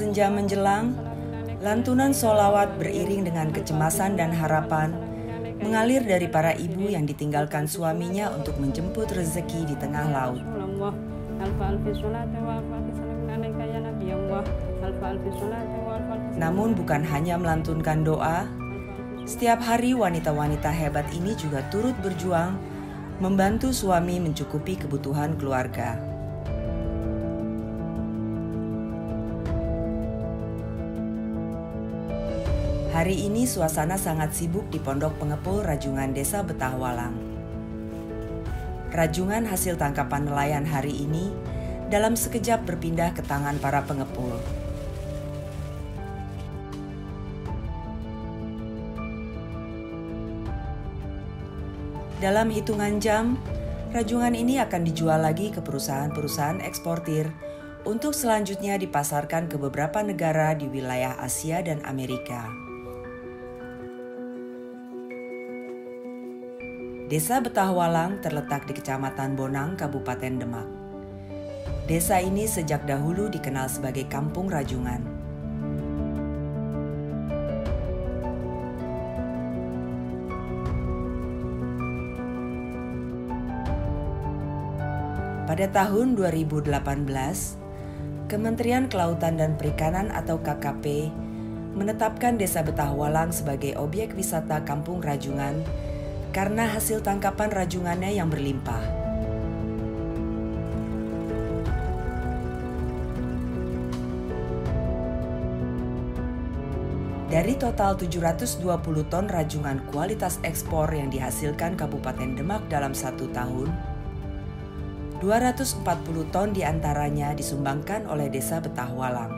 senja menjelang, lantunan sholawat beriring dengan kecemasan dan harapan mengalir dari para ibu yang ditinggalkan suaminya untuk menjemput rezeki di tengah laut. Namun bukan hanya melantunkan doa, setiap hari wanita-wanita hebat ini juga turut berjuang membantu suami mencukupi kebutuhan keluarga. Hari ini suasana sangat sibuk di Pondok Pengepul Rajungan Desa Betahwalang. Rajungan hasil tangkapan nelayan hari ini dalam sekejap berpindah ke tangan para pengepul. Dalam hitungan jam, rajungan ini akan dijual lagi ke perusahaan-perusahaan eksportir untuk selanjutnya dipasarkan ke beberapa negara di wilayah Asia dan Amerika. Desa Betahwalang terletak di Kecamatan Bonang, Kabupaten Demak. Desa ini sejak dahulu dikenal sebagai Kampung Rajungan. Pada tahun 2018, Kementerian Kelautan dan Perikanan atau KKP menetapkan Desa Betahwalang sebagai objek wisata Kampung Rajungan karena hasil tangkapan rajungannya yang berlimpah. Dari total 720 ton rajungan kualitas ekspor yang dihasilkan Kabupaten Demak dalam 1 tahun, 240 ton diantaranya disumbangkan oleh Desa Betahwalang.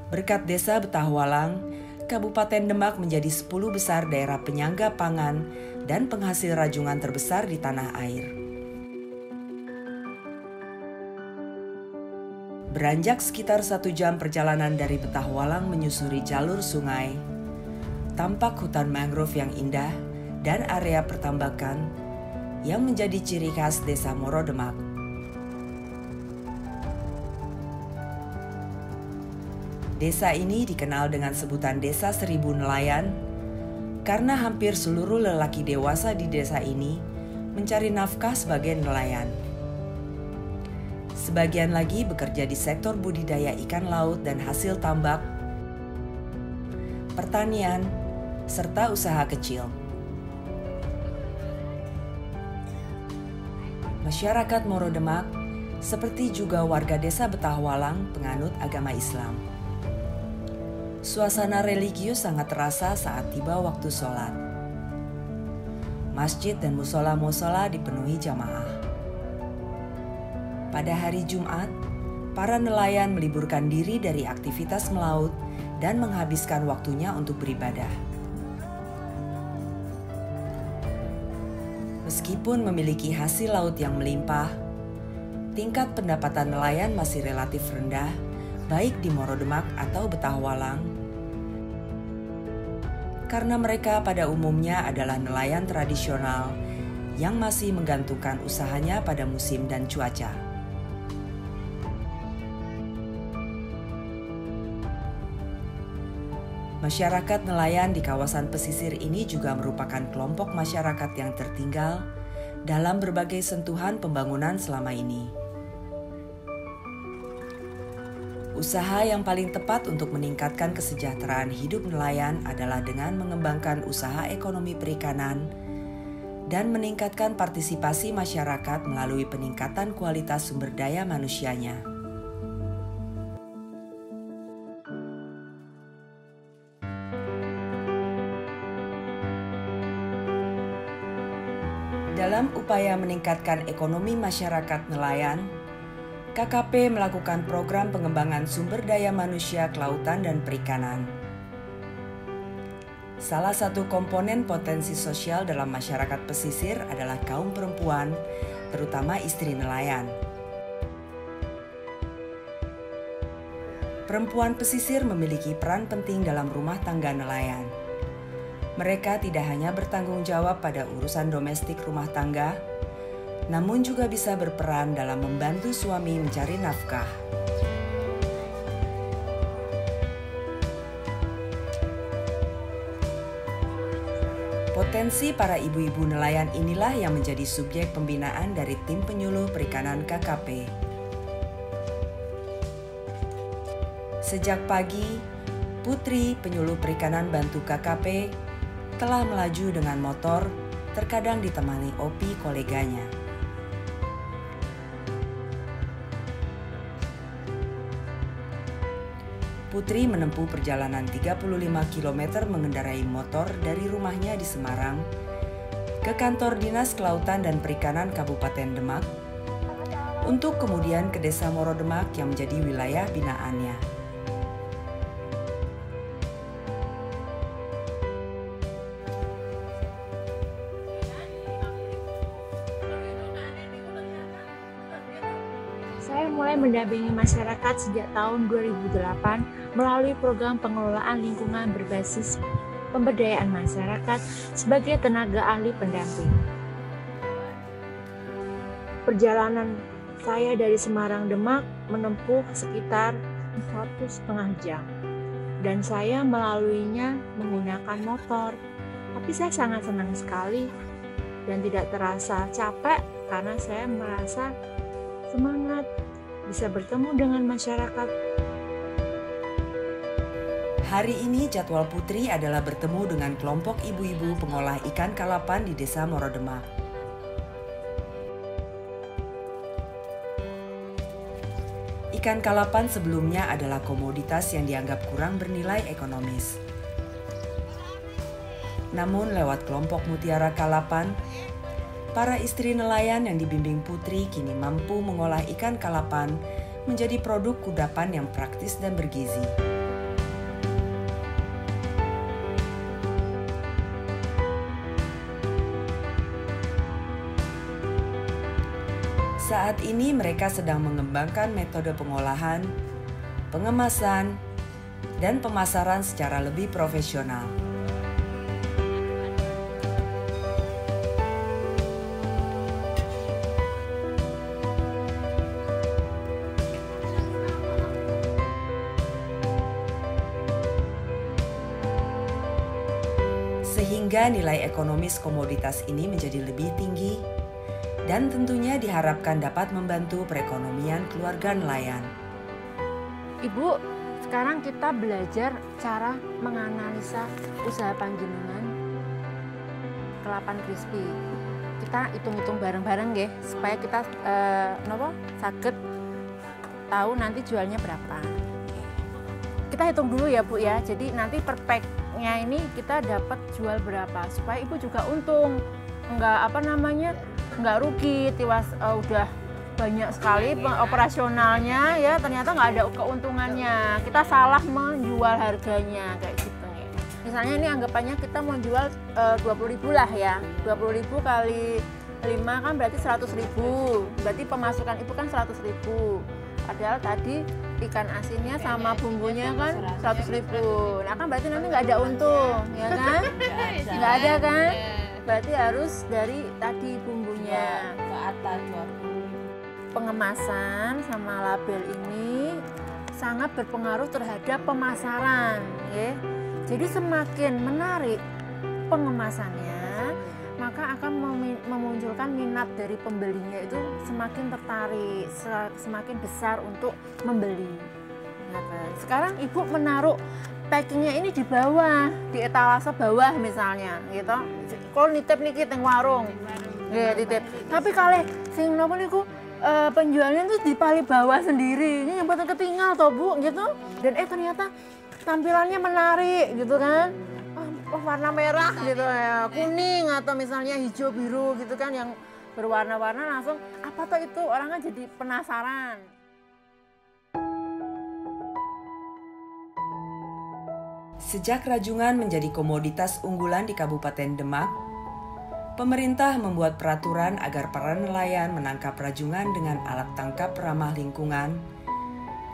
Berkat Desa Betahwalang, Kabupaten Demak menjadi 10 besar daerah penyangga pangan dan penghasil rajungan terbesar di tanah air. Beranjak sekitar 1 jam perjalanan dari Betahwalang menyusuri jalur sungai, tampak hutan mangrove yang indah dan area pertambakan yang menjadi ciri khas Desa Moro Demak. Desa ini dikenal dengan sebutan Desa Seribu Nelayan karena hampir seluruh lelaki dewasa di desa ini mencari nafkah sebagai nelayan. Sebagian lagi bekerja di sektor budidaya ikan laut dan hasil tambak, pertanian, serta usaha kecil. Masyarakat Moro Demak, seperti juga warga Desa Betahwalang, penganut agama Islam. Suasana religius sangat terasa saat tiba waktu sholat. Masjid dan musola-musola dipenuhi jamaah. Pada hari Jumat, para nelayan meliburkan diri dari aktivitas melaut dan menghabiskan waktunya untuk beribadah. Meskipun memiliki hasil laut yang melimpah, tingkat pendapatan nelayan masih relatif rendah, baik di Moro Demak atau Betahwalang, karena mereka pada umumnya adalah nelayan tradisional yang masih menggantungkan usahanya pada musim dan cuaca. Masyarakat nelayan di kawasan pesisir ini juga merupakan kelompok masyarakat yang tertinggal dalam berbagai sentuhan pembangunan selama ini. Usaha yang paling tepat untuk meningkatkan kesejahteraan hidup nelayan adalah dengan mengembangkan usaha ekonomi perikanan dan meningkatkan partisipasi masyarakat melalui peningkatan kualitas sumber daya manusianya. Dalam upaya meningkatkan ekonomi masyarakat nelayan, KKP melakukan program pengembangan sumber daya manusia kelautan dan perikanan. Salah satu komponen potensi sosial dalam masyarakat pesisir adalah kaum perempuan, terutama istri nelayan. Perempuan pesisir memiliki peran penting dalam rumah tangga nelayan. Mereka tidak hanya bertanggung jawab pada urusan domestik rumah tangga, namun juga bisa berperan dalam membantu suami mencari nafkah. Potensi para ibu-ibu nelayan inilah yang menjadi subjek pembinaan dari tim penyuluh perikanan KKP. Sejak pagi, Putri, penyuluh perikanan bantu KKP, telah melaju dengan motor, terkadang ditemani Opi koleganya. Putri menempuh perjalanan 35 km mengendarai motor dari rumahnya di Semarang ke kantor Dinas Kelautan dan Perikanan Kabupaten Demak untuk kemudian ke Desa Morodemak yang menjadi wilayah binaannya. Saya mulai mendampingi masyarakat sejak tahun 2008 melalui program pengelolaan lingkungan berbasis pemberdayaan masyarakat sebagai tenaga ahli pendamping. Perjalanan saya dari Semarang Demak menempuh sekitar 1,5 jam dan saya melaluinya menggunakan motor. Tapi saya sangat senang sekali dan tidak terasa capek karena saya merasa semangat bisa bertemu dengan masyarakat. Hari ini jadwal Putri adalah bertemu dengan kelompok ibu-ibu pengolah ikan kalapan di Desa Morodemak. Ikan kalapan sebelumnya adalah komoditas yang dianggap kurang bernilai ekonomis. Namun lewat kelompok Mutiara Kalapan, para istri nelayan yang dibimbing Putri kini mampu mengolah ikan kalapan menjadi produk kudapan yang praktis dan bergizi. Saat ini mereka sedang mengembangkan metode pengolahan, pengemasan, dan pemasaran secara lebih profesional. Sehingga nilai ekonomis komoditas ini menjadi lebih tinggi dan tentunya diharapkan dapat membantu perekonomian keluarga nelayan. Ibu, sekarang kita belajar cara menganalisa usaha panjenengan kalapan crispy. Kita hitung-hitung bareng-bareng ya, supaya kita saged tahu nanti jualnya berapa. Kita hitung dulu ya Bu ya, jadi nanti per pack-nya ini kita dapat jual berapa, supaya Ibu juga untung, nggak rugi, tiwas udah banyak sekali operasionalnya ya, ternyata nggak ada keuntungannya, kita salah menjual harganya kayak gitu ya. Misalnya ini anggapannya kita mau jual 20.000 lah ya, 20.000 kali 5 kan berarti 100.000, berarti pemasukan Ibu kan 100.000, padahal tadi ikan asinnya sama bumbunya kan 100.000, nah kan berarti nanti nggak ada untung ya kan, nggak ada kan, berarti harus dari tadi bumbunya ke atas 20. Pengemasan sama label ini sangat berpengaruh terhadap pemasaran ya. Jadi semakin menarik pengemasannya, maka akan memunculkan minat dari pembelinya itu semakin tertarik, semakin besar untuk membeli. Ya kan? Sekarang Ibu menaruh packingnya ini di bawah, di etalase bawah misalnya, gitu. Kalau nitip niki teng warung, ya titip. Tapi kalau sing nopo niku penjualnya tuh di paling bawah sendiri, ini yang buatan ketinggal toh Bu, gitu. Dan ternyata tampilannya menarik, gitu kan. Warna merah gitu ya, kuning atau misalnya hijau biru gitu kan, yang berwarna-warna langsung apa tuh itu, orang kan jadi penasaran. Sejak rajungan menjadi komoditas unggulan di Kabupaten Demak, pemerintah membuat peraturan agar para nelayan menangkap rajungan dengan alat tangkap ramah lingkungan,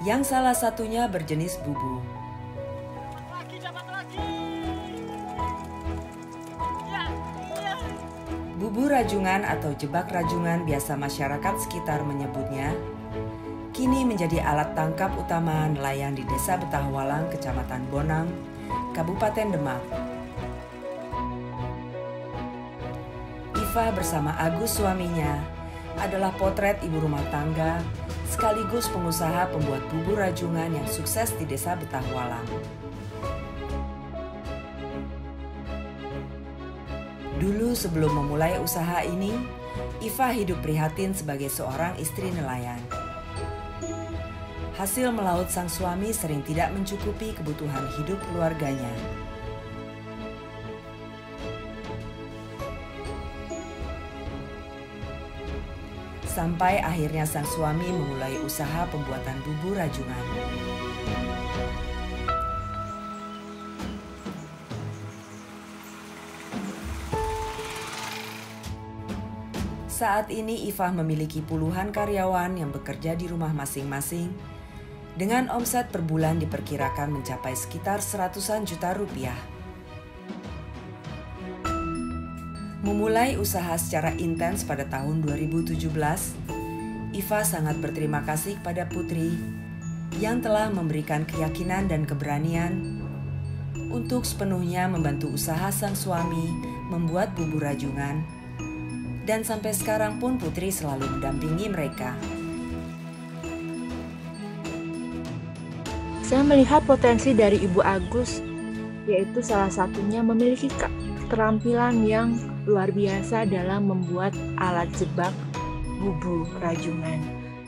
yang salah satunya berjenis bubu. Bubu rajungan atau jebak rajungan biasa masyarakat sekitar menyebutnya, kini menjadi alat tangkap utama nelayan di Desa Betahwalang, Kecamatan Bonang, Kabupaten Demak. Iva bersama Agus suaminya adalah potret ibu rumah tangga sekaligus pengusaha pembuat bubur rajungan yang sukses di Desa Betahwalang. Dulu sebelum memulai usaha ini, Iva hidup prihatin sebagai seorang istri nelayan. Hasil melaut sang suami sering tidak mencukupi kebutuhan hidup keluarganya. Sampai akhirnya sang suami memulai usaha pembuatan bubur rajungan. Saat ini Iva memiliki puluhan karyawan yang bekerja di rumah masing-masing dengan omset per bulan diperkirakan mencapai sekitar 100-an juta rupiah. Memulai usaha secara intens pada tahun 2017, Iva sangat berterima kasih kepada Putri yang telah memberikan keyakinan dan keberanian untuk sepenuhnya membantu usaha sang suami membuat bubur rajungan. Dan sampai sekarang pun Putri selalu mendampingi mereka. Saya melihat potensi dari Ibu Agus, yaitu salah satunya memiliki keterampilan yang luar biasa dalam membuat alat jebak bubur rajungan.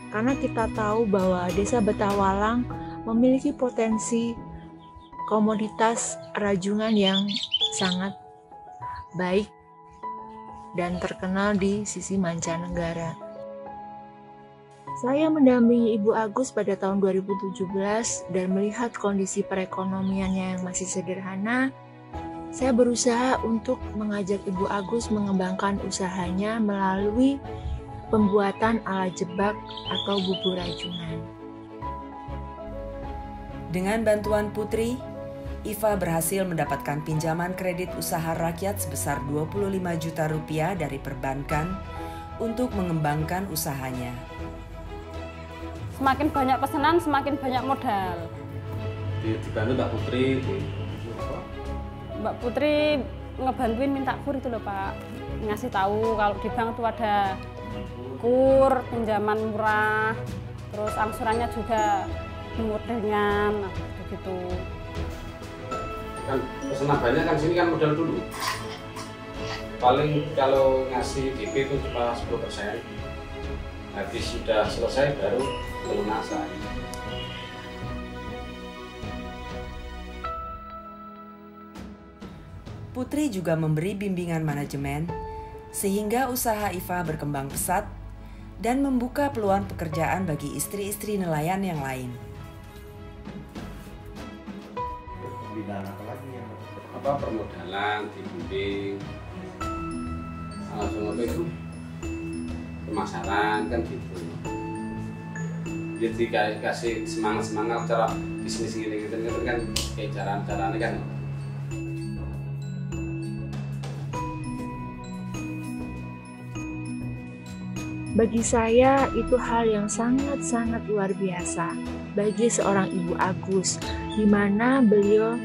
Karena kita tahu bahwa Desa Betahwalang memiliki potensi komoditas rajungan yang sangat baik dan terkenal di sisi mancanegara. Saya mendampingi Ibu Agus pada tahun 2017 dan melihat kondisi perekonomiannya yang masih sederhana. Saya berusaha untuk mengajak Ibu Agus mengembangkan usahanya melalui pembuatan alat jebak atau bubur rajungan. Dengan bantuan Putri, Iva berhasil mendapatkan pinjaman kredit usaha rakyat sebesar 25 juta rupiah dari perbankan untuk mengembangkan usahanya. Semakin banyak pesanan, semakin banyak modal. Dibantu Mbak Putri. Mbak Putri ngebantuin minta kur itu loh Pak. Ngasih tahu kalau di bank itu ada kur, pinjaman murah, terus angsurannya juga ringan, gitu. Kan pesanan banyak kan sini kan modal dulu. Paling kalau ngasih DP itu cuma 10%. Habis sudah selesai baru pelunasan. Putri juga memberi bimbingan manajemen sehingga usaha Iva berkembang pesat dan membuka peluang pekerjaan bagi istri-istri nelayan yang lain. Permodalan, dibimbing, langsung apa itu pemasaran kan gitu. Jadi kasih semangat cara bisnis gitu kan kayak cara-caranya kan. Bagi saya itu hal yang sangat-sangat luar biasa bagi seorang Ibu Agus, di mana beliau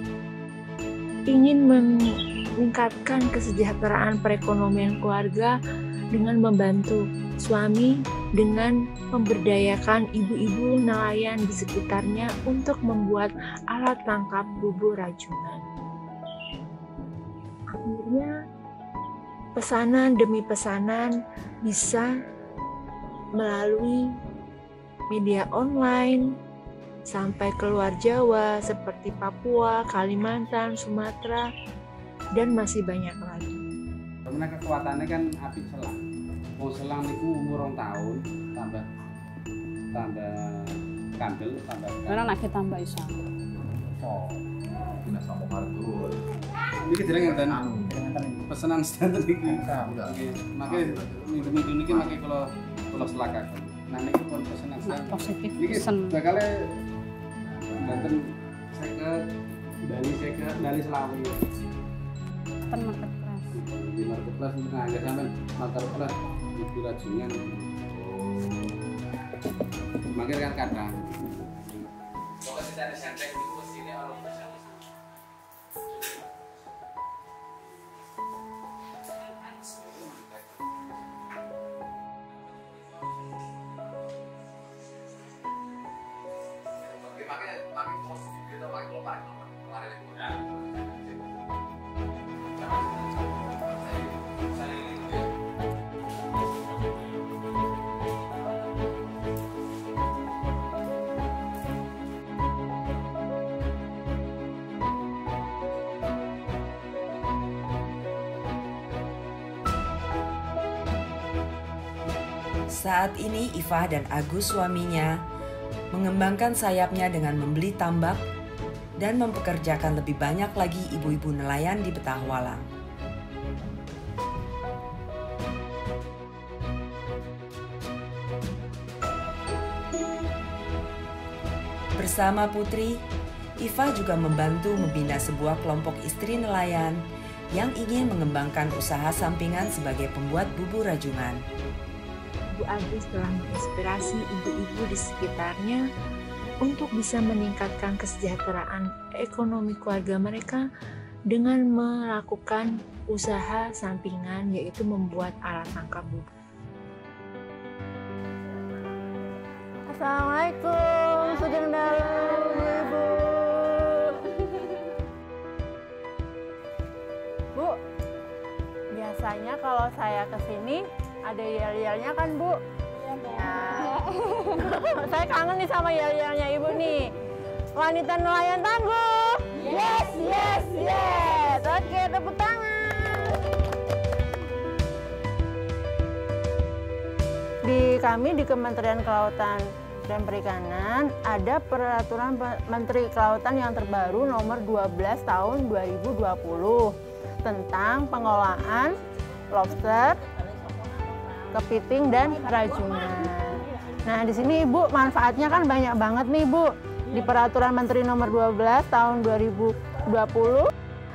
ingin meningkatkan kesejahteraan perekonomian keluarga dengan membantu suami dengan memberdayakan ibu-ibu nelayan di sekitarnya untuk membuat alat tangkap bubur rajungan. Akhirnya pesanan demi pesanan bisa melalui media online sampai keluar Jawa seperti Papua, Kalimantan, Sumatera, dan masih banyak lagi. Karena kekuatannya kan api selang. Mau selang itu umur 2 tahun tambah kandel tambah. Karena nak tambah iso. Oh, tidak sama margo. Ini kita ngeten pesanan standar iki. Makanya minggu ini makanya kalau selakakan. Nah ini pun pesanan standar. Positif. Ini bakalnya Banten Bali Selawi. Marketplace. Di marketplace nah ya sampai marketplace ibu rajungan. Makin kan kadang. Pokoknya cari sentek itu mestinya orang bersama. Saat ini Ifah dan Agus suaminya mengembangkan sayapnya dengan membeli tambak dan mempekerjakan lebih banyak lagi ibu-ibu nelayan di Petahualang. Bersama Putri, Ifah juga membantu membina sebuah kelompok istri nelayan yang ingin mengembangkan usaha sampingan sebagai pembuat bubur rajungan. Bu Agus telah menginspirasi ibu-ibu di sekitarnya untuk bisa meningkatkan kesejahteraan ekonomi keluarga mereka dengan melakukan usaha sampingan, yaitu membuat alat tangkap bubur. Assalamualaikum, Sugeng Dalu, Ibu. Bu, biasanya kalau saya kesini ada yel-yelnya kan, Bu? Iya, Bu. Nah, saya kangen nih sama yel-yelnya Ibu nih. Wanita nelayan tangguh. Yes, yes, yes. Oke, tepuk tangan. Kami di Kementerian Kelautan dan Perikanan ada peraturan Menteri Kelautan yang terbaru nomor 12 tahun 2020 tentang pengolahan lobster, kepiting dan rajungan. Nah, di sini Ibu manfaatnya kan banyak banget nih, Bu. Di peraturan Menteri nomor 12 tahun 2020,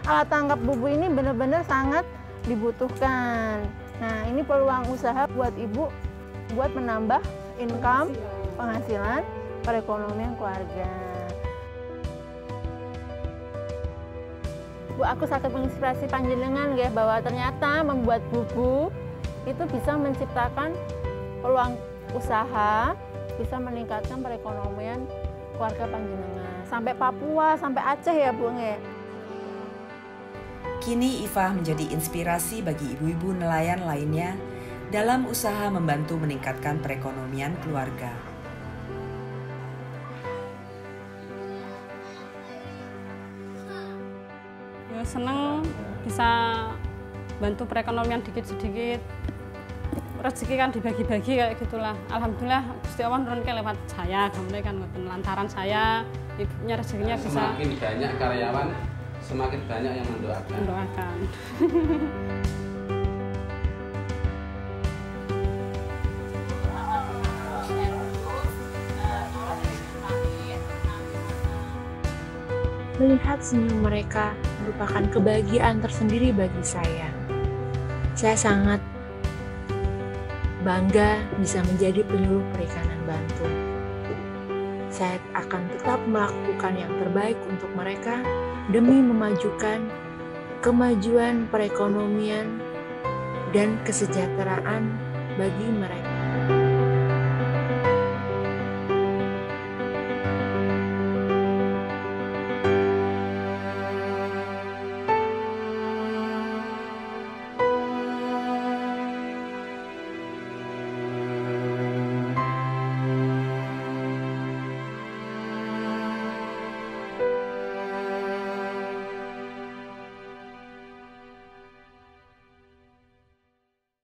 alat tangkap bubu ini benar-benar sangat dibutuhkan. Nah, ini peluang usaha buat Ibu buat menambah income, penghasilan, perekonomian keluarga. Bu, aku sangat menginspirasi panjenengan ya, bahwa ternyata membuat bubu itu bisa menciptakan peluang usaha, bisa meningkatkan perekonomian keluarga panjenengan. Sampai Papua, sampai Aceh ya, Bu. Kini Ifah menjadi inspirasi bagi ibu-ibu nelayan lainnya dalam usaha membantu meningkatkan perekonomian keluarga. Ya, seneng bisa bantu perekonomian dikit-sedikit. Rezeki kan dibagi-bagi kayak gitulah. Alhamdulillah Gusti Allah nurunke lewat saya, gambarnya kan lantaran saya ibunya rezekinya bisa. Semakin banyak karyawan, semakin banyak yang mendoakan. Melihat senyum mereka merupakan kebahagiaan tersendiri bagi saya. Saya sangat bangga bisa menjadi penyuluh perikanan Bantul. Saya akan tetap melakukan yang terbaik untuk mereka demi memajukan kemajuan perekonomian dan kesejahteraan bagi mereka.